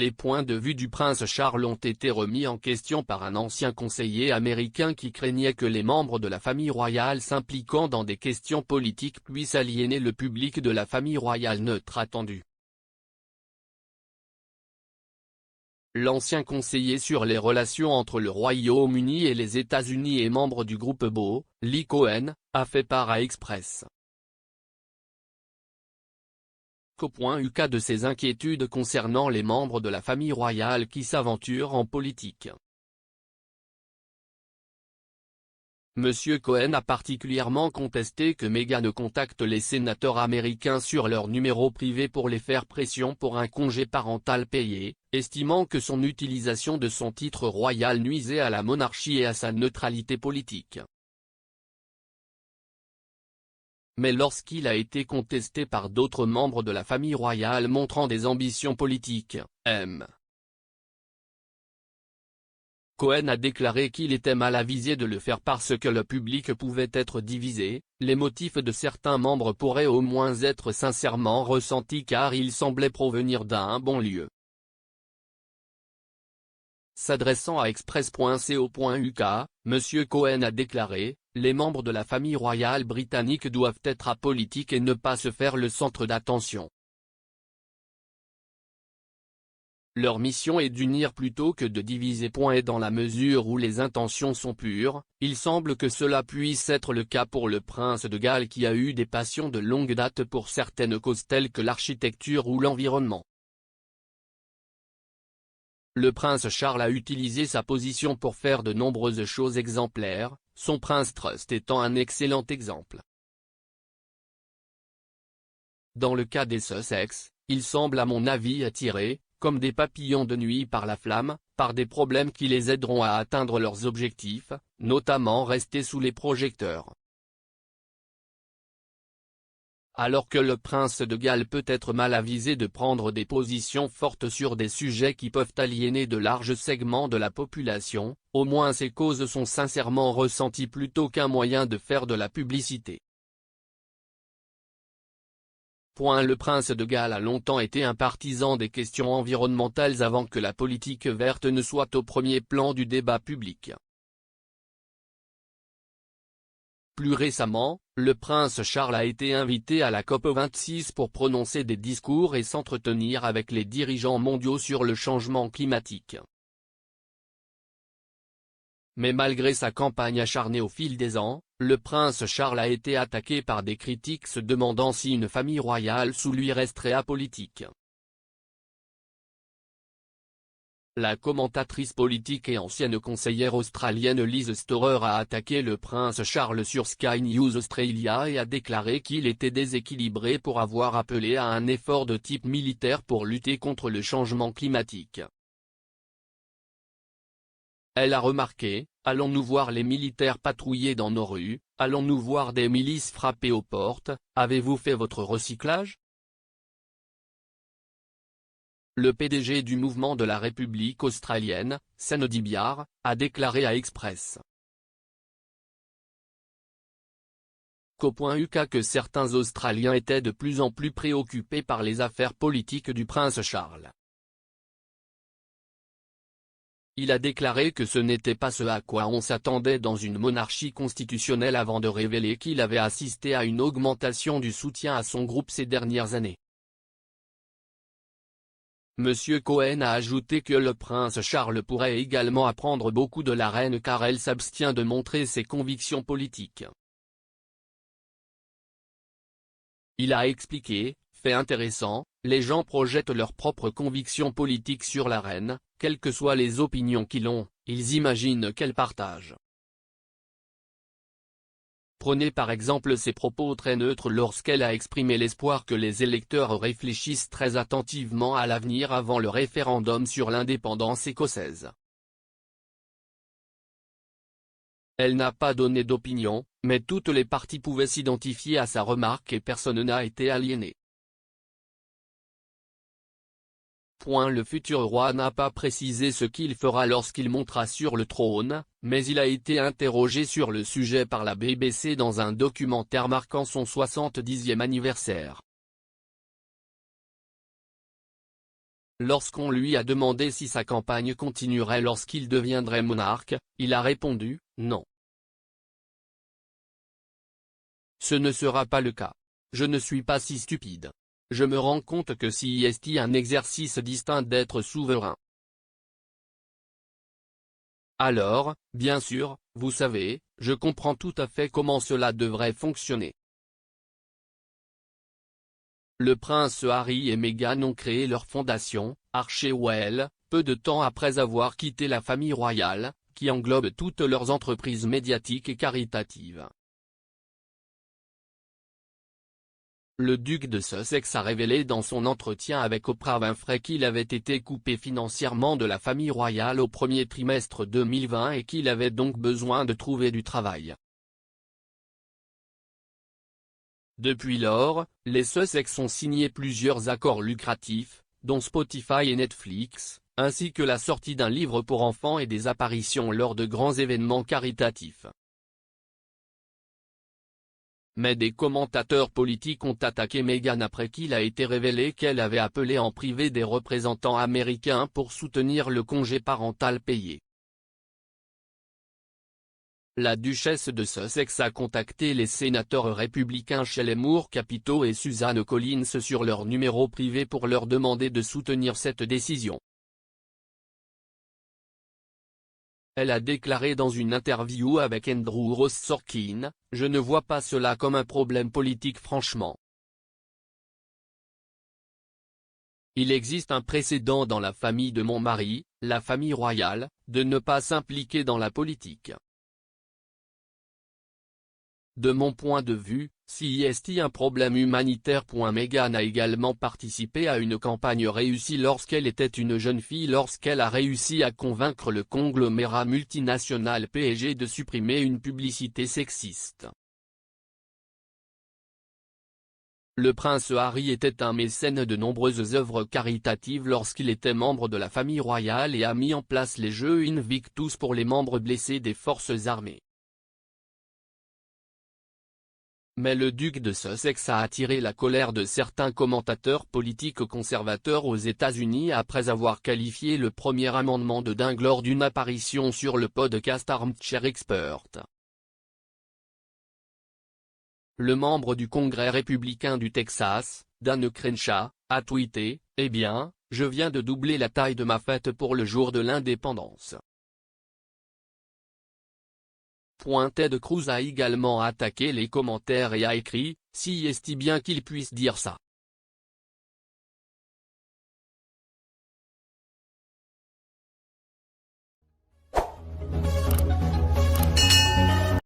Les points de vue du prince Charles ont été remis en question par un ancien conseiller américain qui craignait que les membres de la famille royale s'impliquant dans des questions politiques puissent aliéner le public de la famille royale neutre attendue. L'ancien conseiller sur les relations entre le Royaume-Uni et les États-Unis et membre du groupe Beau, Lee Cohen, a fait part à Express. UK de ses inquiétudes concernant les membres de la famille royale qui s'aventurent en politique. Monsieur Cohen a particulièrement contesté que Meghan contacte les sénateurs américains sur leur numéro privé pour les faire pression pour un congé parental payé, estimant que son utilisation de son titre royal nuisait à la monarchie et à sa neutralité politique. Mais lorsqu'il a été contesté par d'autres membres de la famille royale montrant des ambitions politiques, M. Cohen a déclaré qu'il était mal avisé de le faire parce que le public pouvait être divisé, les motifs de certains membres pourraient au moins être sincèrement ressentis car ils semblaient provenir d'un bon lieu. S'adressant à Express.co.uk, M. Cohen a déclaré « Les membres de la famille royale britannique doivent être apolitiques et ne pas se faire le centre d'attention. Leur mission est d'unir plutôt que de diviser. Et dans la mesure où les intentions sont pures, il semble que cela puisse être le cas pour le prince de Galles qui a eu des passions de longue date pour certaines causes telles que l'architecture ou l'environnement. Le prince Charles a utilisé sa position pour faire de nombreuses choses exemplaires, son Prince Trust étant un excellent exemple. Dans le cas des Sussex, ils semblent à mon avis attirés, comme des papillons de nuit par la flamme, par des problèmes qui les aideront à atteindre leurs objectifs, notamment rester sous les projecteurs. Alors que le prince de Galles peut être mal avisé de prendre des positions fortes sur des sujets qui peuvent aliéner de larges segments de la population, au moins ces causes sont sincèrement ressenties plutôt qu'un moyen de faire de la publicité. Le prince de Galles a longtemps été un partisan des questions environnementales avant que la politique verte ne soit au premier plan du débat public. Plus récemment, le prince Charles a été invité à la COP26 pour prononcer des discours et s'entretenir avec les dirigeants mondiaux sur le changement climatique. Mais malgré sa campagne acharnée au fil des ans, le prince Charles a été attaqué par des critiques se demandant si une famille royale sous lui resterait apolitique. La commentatrice politique et ancienne conseillère australienne Liz Storer a attaqué le prince Charles sur Sky News Australia et a déclaré qu'il était déséquilibré pour avoir appelé à un effort de type militaire pour lutter contre le changement climatique. Elle a remarqué, allons-nous voir les militaires patrouiller dans nos rues, allons-nous voir des milices frapper aux portes, avez-vous fait votre recyclage ? Le PDG du mouvement de la République australienne, Sandy Biar, a déclaré à Express. .uk que certains Australiens étaient de plus en plus préoccupés par les affaires politiques du prince Charles. Il a déclaré que ce n'était pas ce à quoi on s'attendait dans une monarchie constitutionnelle avant de révéler qu'il avait assisté à une augmentation du soutien à son groupe ces dernières années. Monsieur Cohen a ajouté que le prince Charles pourrait également apprendre beaucoup de la reine car elle s'abstient de montrer ses convictions politiques. Il a expliqué, fait intéressant, les gens projettent leurs propres convictions politiques sur la reine, quelles que soient les opinions qu'ils ont, ils imaginent qu'elle partage. Prenez par exemple ses propos très neutres lorsqu'elle a exprimé l'espoir que les électeurs réfléchissent très attentivement à l'avenir avant le référendum sur l'indépendance écossaise. Elle n'a pas donné d'opinion, mais toutes les parties pouvaient s'identifier à sa remarque et personne n'a été aliéné. Le futur roi n'a pas précisé ce qu'il fera lorsqu'il montera sur le trône, mais il a été interrogé sur le sujet par la BBC dans un documentaire marquant son 70e anniversaire. Lorsqu'on lui a demandé si sa campagne continuerait lorsqu'il deviendrait monarque, il a répondu « Non. Ce ne sera pas le cas. Je ne suis pas si stupide. Je me rends compte que c'est un exercice distinct d'être souverain. Alors, bien sûr, vous savez, je comprends tout à fait comment cela devrait fonctionner. » Le prince Harry et Meghan ont créé leur fondation, Archewell, peu de temps après avoir quitté la famille royale, qui englobe toutes leurs entreprises médiatiques et caritatives. Le duc de Sussex a révélé dans son entretien avec Oprah Winfrey qu'il avait été coupé financièrement de la famille royale au premier trimestre 2020 et qu'il avait donc besoin de trouver du travail. Depuis lors, les Sussex ont signé plusieurs accords lucratifs, dont Spotify et Netflix, ainsi que la sortie d'un livre pour enfants et des apparitions lors de grands événements caritatifs. Mais des commentateurs politiques ont attaqué Meghan après qu'il a été révélé qu'elle avait appelé en privé des représentants américains pour soutenir le congé parental payé. La duchesse de Sussex a contacté les sénateurs républicains Shelley Moore Capito et Suzanne Collins sur leur numéro privé pour leur demander de soutenir cette décision. Elle a déclaré dans une interview avec Andrew Ross Sorkin, « Je ne vois pas cela comme un problème politique franchement. Il existe un précédent dans la famille de mon mari, la famille royale, de ne pas s'impliquer dans la politique. De mon point de vue, c'est un problème humanitaire. » Meghan a également participé à une campagne réussie lorsqu'elle était une jeune fille lorsqu'elle a réussi à convaincre le conglomérat multinational P&G de supprimer une publicité sexiste. Le prince Harry était un mécène de nombreuses œuvres caritatives lorsqu'il était membre de la famille royale et a mis en place les Jeux Invictus pour les membres blessés des forces armées. Mais le duc de Sussex a attiré la colère de certains commentateurs politiques conservateurs aux États-Unis après avoir qualifié le premier amendement de dingue lors d'une apparition sur le podcast Armchair Expert. Le membre du Congrès républicain du Texas, Dan Crenshaw, a tweeté « Eh bien, je viens de doubler la taille de ma fête pour le jour de l'indépendance. » Ted Cruz a également attaqué les commentaires et a écrit « Si est-il bien qu'il puisse dire ça.